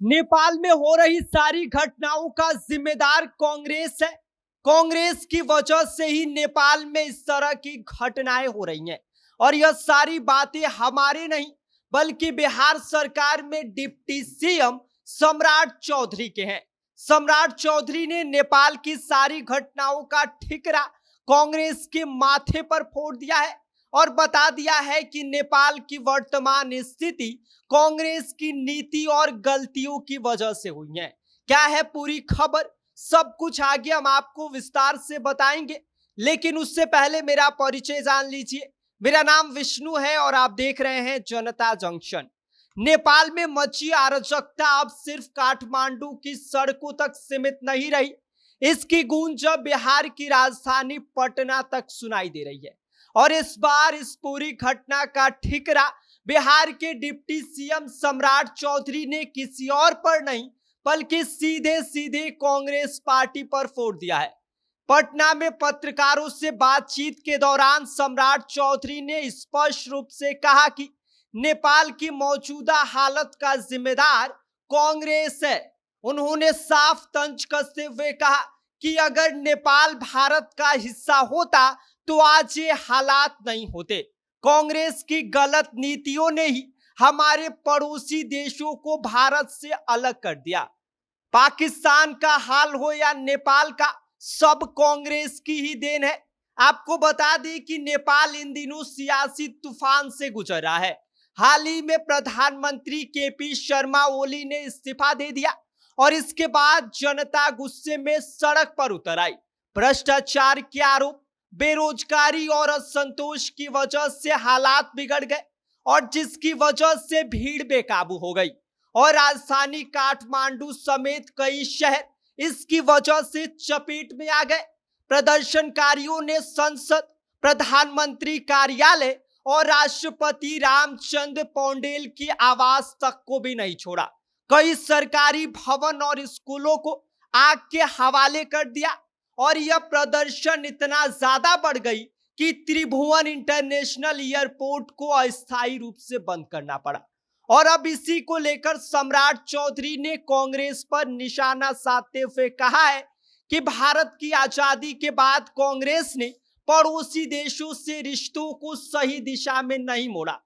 नेपाल में हो रही सारी घटनाओं का जिम्मेदार कांग्रेस है। कांग्रेस की वजह से ही नेपाल में इस तरह की घटनाएं हो रही हैं और यह सारी बातें हमारे नहीं बल्कि बिहार सरकार में डिप्टी सीएम सम्राट चौधरी के हैं। सम्राट चौधरी ने नेपाल की सारी घटनाओं का ठिकरा कांग्रेस के माथे पर फोड़ दिया है और बता दिया है कि नेपाल की वर्तमान स्थिति कांग्रेस की नीति और गलतियों की वजह से हुई है। क्या है पूरी खबर, सब कुछ आगे हम आपको विस्तार से बताएंगे, लेकिन उससे पहले मेरा परिचय जान लीजिए। मेरा नाम विष्णु है और आप देख रहे हैं जनता जंक्शन। नेपाल में मची अराजकता अब सिर्फ काठमांडू की सड़कों तक सीमित नहीं रही, इसकी गूंज अब बिहार की राजधानी पटना तक सुनाई दे रही है। और इस बार इस पूरी घटना का ठिकरा बिहार के डिप्टी सीएम सम्राट चौधरी ने किसी और पर नहीं बल्कि सीधे सीधे कांग्रेस पार्टी पर फोड़ दिया है। पटना में पत्रकारों से बातचीत के दौरान सम्राट चौधरी ने स्पष्ट रूप से कहा कि नेपाल की मौजूदा हालत का जिम्मेदार कांग्रेस है। उन्होंने साफ तंज कसते हुए कहा कि अगर नेपाल भारत का हिस्सा होता तो आज ये हालात नहीं होते। कांग्रेस की गलत नीतियों ने ही हमारे पड़ोसी देशों को भारत से अलग कर दिया। पाकिस्तान का हाल हो या नेपाल का, सब कांग्रेस की ही देन है। आपको बता दें कि नेपाल इन दिनों सियासी तूफान से गुजर रहा है। हाल ही में प्रधानमंत्री केपी शर्मा ओली ने इस्तीफा दे दिया और इसके बाद जनता गुस्से में सड़क पर उतर आई। भ्रष्टाचार के आरोप, बेरोजगारी और असंतोष की वजह से हालात बिगड़ गए और जिसकी वजह से भीड़ बेकाबू हो गई और राजधानी काठमांडू समेत कई शहर इसकी वजह से चपेट में आ गए। प्रदर्शनकारियों ने संसद, प्रधानमंत्री कार्यालय और राष्ट्रपति रामचंद्र पौंडेल की आवास तक को भी नहीं छोड़ा। कई सरकारी भवन और स्कूलों को आग के हवाले कर दिया और यह प्रदर्शन इतना ज्यादा बढ़ गई कि त्रिभुवन इंटरनेशनल एयरपोर्ट को अस्थायी रूप से बंद करना पड़ा। और अब इसी को लेकर सम्राट चौधरी ने कांग्रेस पर निशाना साधते हुए कहा है कि भारत की आजादी के बाद कांग्रेस ने पड़ोसी देशों से रिश्तों को सही दिशा में नहीं मोड़ा।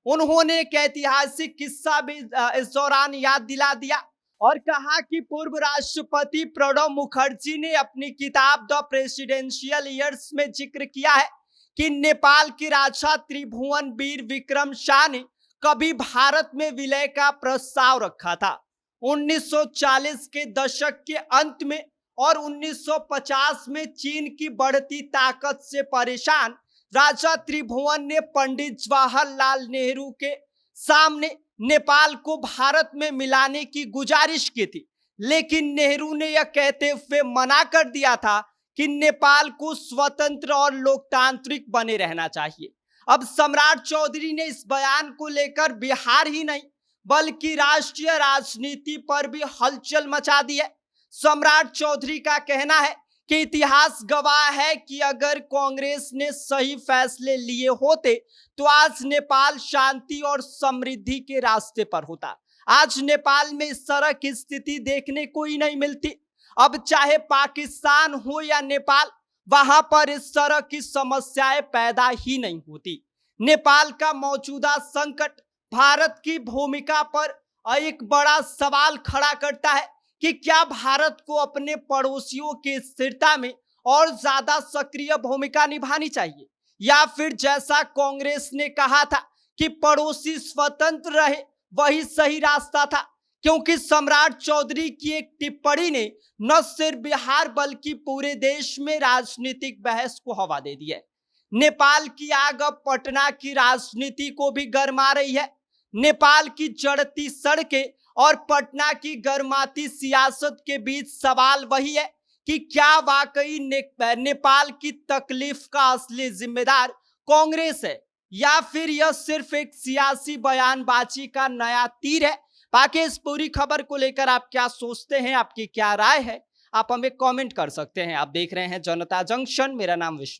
उन्होंने एक ऐतिहासिक किस्सा भी इस दौरान याद दिला दिया और कहा कि पूर्व राष्ट्रपति प्रणब मुखर्जी ने अपनी किताब द प्रेसिडेंशियल ईयर्स में जिक्र किया है कि नेपाल के राजा त्रिभुवन वीर विक्रम शाह ने कभी भारत में विलय का प्रस्ताव रखा था। 1940 के दशक के अंत में और 1950 में चीन की बढ़ती ताकत से परेशान राजा त्रिभुवन ने पंडित जवाहरलाल नेहरू के सामने नेपाल को भारत में मिलाने की गुजारिश की थी, लेकिन नेहरू ने यह कहते हुए मना कर दिया था कि नेपाल को स्वतंत्र और लोकतांत्रिक बने रहना चाहिए। अब सम्राट चौधरी ने इस बयान को लेकर बिहार ही नहीं बल्कि राष्ट्रीय राजनीति पर भी हलचल मचा दी है। सम्राट चौधरी का कहना है कि इतिहास गवाह है कि अगर कांग्रेस ने सही फैसले लिए होते तो आज नेपाल शांति और समृद्धि के रास्ते पर होता। आज नेपाल में इस तरह की स्थिति देखने को ही नहीं मिलती। अब चाहे पाकिस्तान हो या नेपाल, वहां पर इस तरह की समस्याएं पैदा ही नहीं होती। नेपाल का मौजूदा संकट भारत की भूमिका पर एक बड़ा सवाल खड़ा करता है कि क्या भारत को अपने पड़ोसियों की स्थिरता में और ज्यादा सक्रिय भूमिका निभानी चाहिए, या फिर जैसा कांग्रेस ने कहा था कि पड़ोसी स्वतंत्र रहे वही सही रास्ता था। क्योंकि सम्राट चौधरी की एक टिप्पणी ने न सिर्फ बिहार बल्कि पूरे देश में राजनीतिक बहस को हवा दे दी है। नेपाल की आग अब पटना की राजनीति को भी गरमा रही है। नेपाल की जड़ती सड़कें और पटना की गर्माती सियासत के बीच सवाल वही है कि क्या वाकई नेपाल की तकलीफ का असली जिम्मेदार कांग्रेस है या फिर यह सिर्फ एक सियासी बयानबाजी का नया तीर है। बाकी इस पूरी खबर को लेकर आप क्या सोचते हैं, आपकी क्या राय है, आप हमें कमेंट कर सकते हैं। आप देख रहे हैं जनता जंक्शन, मेरा नाम विष्णु।